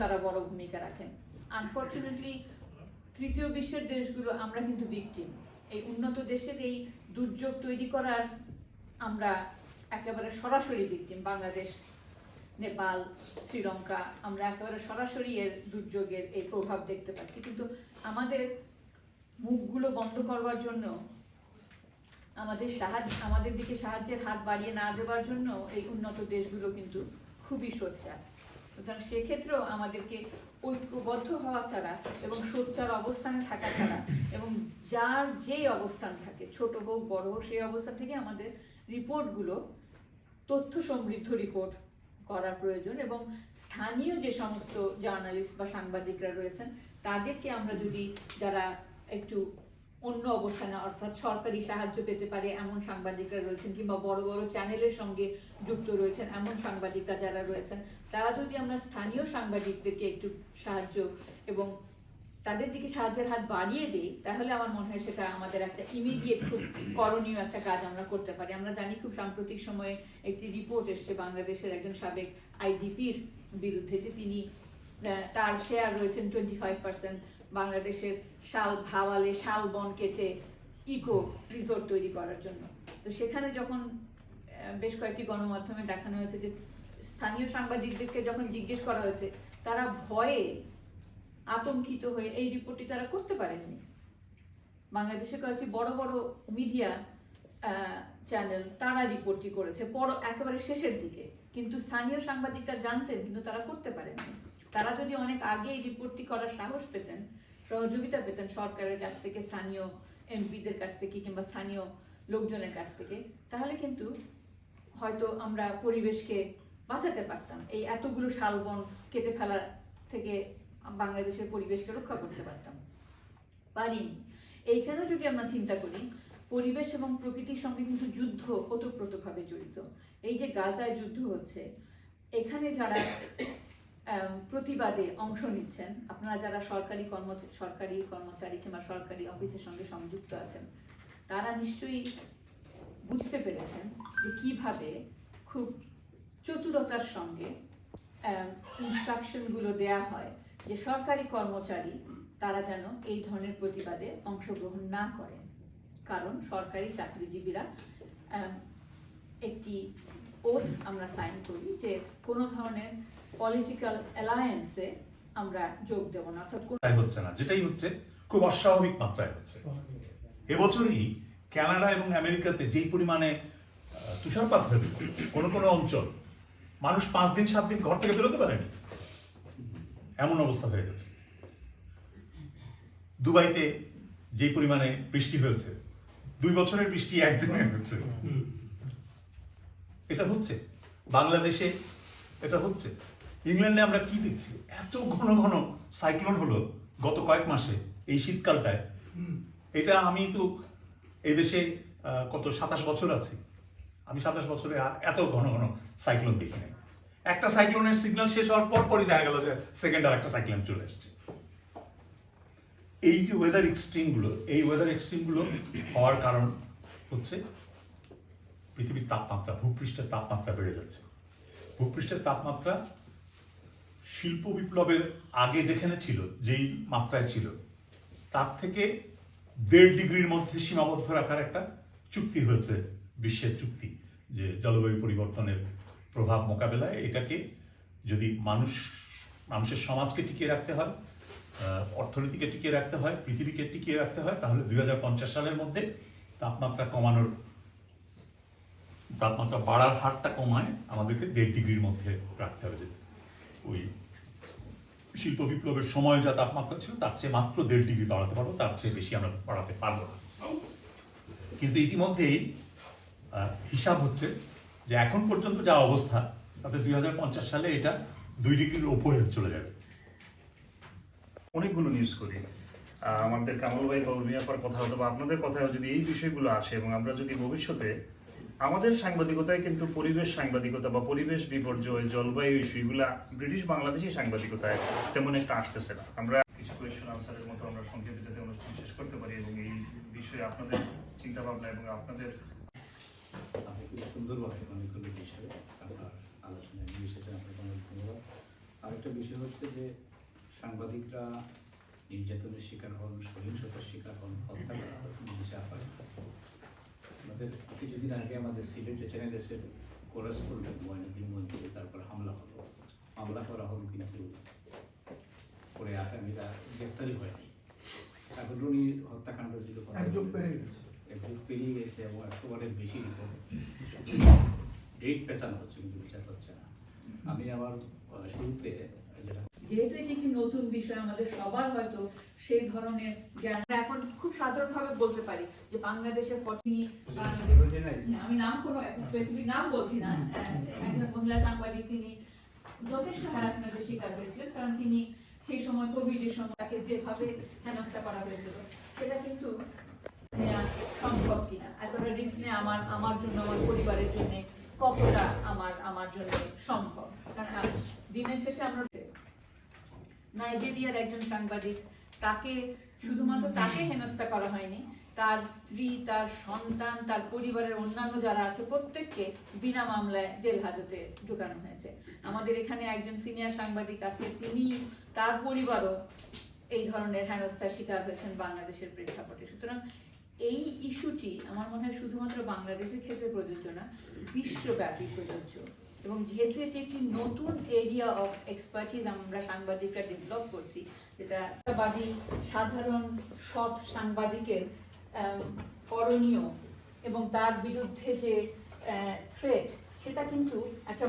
তারা বড় ভূমিকা রাখেন। আনফর্চুনেটলি তৃতীয় বিশ্বের দেশগুলো আমরা কিন্তু ভিকটিম। এই উন্নত দেশের এই দুর্যোগ তৈরি করার আমরা একেবারে সরাসরি ভিকটিম। বাংলাদেশ, নেপাল, শ্রীলঙ্কা, আমরা একেবারে সরাসরি এর দুর্যোগের এই প্রভাব দেখতে পাচ্ছি। কিন্তু আমাদের মুখগুলো বন্ধ করবার জন্য, আমাদের দিকে সাহায্যের হাত বাড়িয়ে না দেওয়ার জন্য এই উন্নত দেশগুলো কিন্তু খুবই সোচ্চার। সুতরাং সেক্ষেত্রেও আমাদেরকে ঐক্যবদ্ধ হওয়া ছাড়া এবং সোচ্চার অবস্থানে থাকা ছাড়া, এবং যার যেই অবস্থান থাকে, ছোট হোক বড় হোক, সেই অবস্থান থেকে আমাদের রিপোর্টগুলো তথ্য সমৃদ্ধ রিপোর্ট করা প্রয়োজন। এবং স্থানীয় যে সমস্ত জার্নালিস্ট বা সাংবাদিকরা রয়েছেন তাদেরকে আমরা যদি, যারা একটু অন্য অবস্থানে, অর্থাৎ সরকারি সাহায্য পেতে পারে এমন সাংবাদিকরা রয়েছেন, কিংবা বড় বড় চ্যানেলের সঙ্গে যুক্ত রয়েছেন এমন সাংবাদিকরা যারা রয়েছেন, তারা যদি আমরা স্থানীয় সাংবাদিকদেরকে একটু সাহায্য এবং তাদের দিকে সাহায্যের হাত বাড়িয়ে দিই, তাহলে আমার মনে হয় সেটা আমাদের একটা ইমিডিয়েট খুব করণীয় একটা কাজ আমরা করতে পারি। আমরা জানি খুব সাম্প্রতিক সময়ে একটি রিপোর্ট এসছে বাংলাদেশের একজন সাবেক আইজিপির বিরুদ্ধে, যে তিনি, তার শেয়ার রয়েছেন 25% বাংলাদেশের ভাওয়ালে শাল বন কেটে ইকো রিসোর্ট তৈরি করার জন্য। তো সেখানে যখন বেশ কয়েকটি গণমাধ্যমে দেখানো হয়েছে যে স্থানীয় সাংবাদিকদেরকে যখন জিজ্ঞেস করা হয়েছে, তারা ভয়ে আতঙ্কিত হয়ে এই রিপোর্টটি তারা করতে পারেননি। বাংলাদেশের কয়েকটি বড় বড় মিডিয়া চ্যানেল তারা রিপোর্টটি করেছে একেবারে শেষের দিকে, কিন্তু স্থানীয় সাংবাদিকরা জানতেন কিন্তু তারা করতে পারেননি। তারা যদি অনেক আগে এই রিপোর্টটি করার সাহস পেতেন, সহযোগিতা পেতেন সরকারের কাছ থেকে, স্থানীয় এমপিদের কাছ থেকে, কিংবা স্থানীয় লোকজনের কাছ থেকে, তাহলে কিন্তু হয়তো আমরা পরিবেশকে বাঁচাতে পারতাম। এই এতগুলো শালবন কেটে ফেলা থেকে বাংলাদেশের পরিবেশকে রক্ষা করতে পারতাম, পারিনি। এইখানেও যদি আমরা চিন্তা করি, পরিবেশ এবং প্রকৃতির সঙ্গে কিন্তু যুদ্ধ ওতপ্রোতভাবে জড়িত। এই যে গাজায় যুদ্ধ হচ্ছে, এখানে যারা প্রতিবাদে অংশ নিচ্ছেন, আপনারা যারা সরকারি কর্মচারী কিংবা সরকারি অফিসের সঙ্গে সংযুক্ত আছেন, তারা নিশ্চয়ই বুঝতে পেরেছেন যে কিভাবে খুব চতুরতার সঙ্গে ইনস্ট্রাকশনগুলো দেয়া হয় যে সরকারি কর্মচারী তারা যেন এই ধরনের প্রতিবাদে অংশগ্রহণ না করেন। কারণ সরকারি চাকরিজীবীরা একটি ওথ আমরা সাইন করি যে কোনো ধরনের পলিটিক্যাল অ্যালায়েন্সে আমরা যোগ দেব না। অর্থাৎ হচ্ছে না, যেটাই হচ্ছে খুব অস্বাভাবিক মাত্রায় হচ্ছে। এবছরই কানাডা এবং আমেরিকাতে যেই পরিমাণে তুষারপাত হয়েছে, কোনো কোনো অঞ্চল মানুষ 5 দিন 7 দিন ঘর থেকে বেরোতে পারেনি, এমন অবস্থা হয়ে গেছে। দুবাইতে যে পরিমাণে বৃষ্টি হয়েছে, 2 বছরের বৃষ্টি একদিনে হচ্ছে। এটা হচ্ছে বাংলাদেশে, এটা হচ্ছে ইংল্যান্ডে। আমরা কি দেখছি, এত ঘন ঘন সাইক্লোন হলো গত কয়েক মাসে এই শীতকালটায়। এটা আমি তো এই দেশে কত 27 বছর আছি, আমি 27 বছরে এত ঘন ঘন সাইক্লোন দেখি নাই। একটা সাইক্লোনের সিগন্যাল শেষ হওয়ার পরই দেখা গেল যে সেকেন্ড আর একটা সাইক্লোন চলে আসছে। এই যে ওয়েদার এক্সট্রিমগুলো হওয়ার কারণ হচ্ছে পৃথিবীর তাপমাত্রা, ভূপৃষ্ঠের তাপমাত্রা বেড়ে যাচ্ছে। ভূপৃষ্ঠের তাপমাত্রা শিল্প বিপ্লবের আগে যেখানে ছিল, যেই মাত্রায় ছিল, তার থেকে 1.5 ডিগ্রির মধ্যে সীমাবদ্ধ রাখার একটা চুক্তি হয়েছে, বিশ্বের চুক্তি, যে জলবায়ু পরিবর্তনের প্রভাব মোকাবেলায় এটাকে যদি মানুষের সমাজকে টিকিয়ে রাখতে হয়, অর্থনীতিকে টিকিয়ে রাখতে হয়, পৃথিবীকে টিকিয়ে রাখতে হয়, তাহলে 2050 সালের মধ্যে তাপমাত্রা বাড়ার হারটা কমায় আমাদেরকে 1.5 ডিগ্রির মধ্যে রাখতে হবে। ওই শিল্প বিপ্লবের সময় যা তাপমাত্রা ছিল তার চেয়ে মাত্র 1.5 ডিগ্রি বাড়াতে পারবো, তার চেয়ে বেশি আমরা বাড়াতে পারবো না। কিন্তু ইতিমধ্যেই হিসাব হচ্ছে যে এখন পর্যন্ত যা অবস্থা, তাতে 2050 সালে এটা 2 ডিগ্রির ওপরে চলে যাবে। অনেকগুলো নিউজ করি, আমাদের কামাল ভাই বা উর্মিয়াপার কথা হতো বা আপনাদের কথায় যদি এই বিষয়গুলো আসে, এবং আমরা যদি ভবিষ্যতে আমাদের সাংবাদিকতায় কিন্তু পরিবেশ সাংবাদিকতা বা পরিবেশ বিপর্যয়, জলবায়ু ইস্যুগুলা ব্রিটিশ বাংলাদেশি সাংবাদিকতায় তেমন একটা আসতেছে না। আমরা কিছু কোয়েশ্চেন আনসারের মতো আমরা সংক্ষেপে যাতে অনুষ্ঠান শেষ করতে পারি, এবং এই বিষয়ে আপনাদের চিন্তা ভাবনা এবং আপনাদের আপনি খুব সুন্দরভাবে অনেকগুলো বিষয়ে আপনার আলোচনায় নিয়ে এসেছেন, আপনাকে অনেক ধন্যবাদ। আরেকটা বিষয় হচ্ছে হচ্ছে যে সাংবাদিকরা নির্যাতনের শিকার হন, সহিংসতার শিকার হন, হত্যা করা হয়, কোনো বিচার হয় না। আমাদের কিছুদিন আগে আমাদের সিলেটে চ্যানেলের করেসপন্ডেন্ট ময়নাদিন মন্দিরে তারপর হামলা হলো, মামলা করা হলো, কিন্তু পরে আসামিরা গ্রেপ্তারি হয়নি। কাকরুনি হত্যাকাণ্ড যদি এক যুগ পেরিয়ে গেছে। এক যুগ পেরিয়ে গেছে এবং 100 বেশি ডেট পেঁচানো হচ্ছে, কিন্তু বিচার হচ্ছে না। আমি আমার শুরুতে যেটা যেহেতু এটি একটি নতুন বিষয়, আমাদের সবার হয়তো সেই ধরনের জ্ঞান এখন খুব সাধারণভাবে বলতে পারি যে বাংলাদেশের আমি নাম কোনো স্পেসিফিক নাম বলছি না, একজন মহিলা সাংবাদিক, তিনি যথেষ্ট হ্যারাসমেন্টের শিকার হয়েছিলেন, কারণ তিনি সেই সময় কোভিডের সময় তাকে যেভাবে হেনস্থা করা হয়েছিল সেটা কিন্তু নেওয়া সম্ভব কিনা, এতটা রিস্ক নেওয়া আমার জন্য, আমার পরিবারের জন্য কতটা আমার জন্য সম্ভব। কারণ দিনের শেষে আমরা নাইজেরিয়ার একজন সাংবাদিক, তাকে শুধুমাত্র তাকে হেনস্থা করা হয়নি, তার স্ত্রী, তার সন্তান, তার পরিবারের অন্যান্য যারা আছে প্রত্যেককে বিনা মামলায় জেল হাজতে ঢোকানো হয়েছে। আমাদের এখানে একজন সিনিয়র সাংবাদিক আছে, তিনি, তার পরিবারও এই ধরনের হেনস্থার শিকার হয়েছেন বাংলাদেশের প্রেক্ষাপটে। সুতরাং এই ইস্যুটি আমার মনে হয় শুধুমাত্র বাংলাদেশের ক্ষেত্রে প্রযোজ্য না, বিশ্বব্যাপী প্রযোজ্য। এবং যেহেতু এটি একটি নতুন এরিয়া অফ এক্সপার্টিস আমরা সাংবাদিকরা ডেভেলপ করছি, যেটা সাধারণ সৎ সাংবাদিকের করণীয় এবং তার বিরুদ্ধে যে থ্রেট, সেটা কিন্তু একটা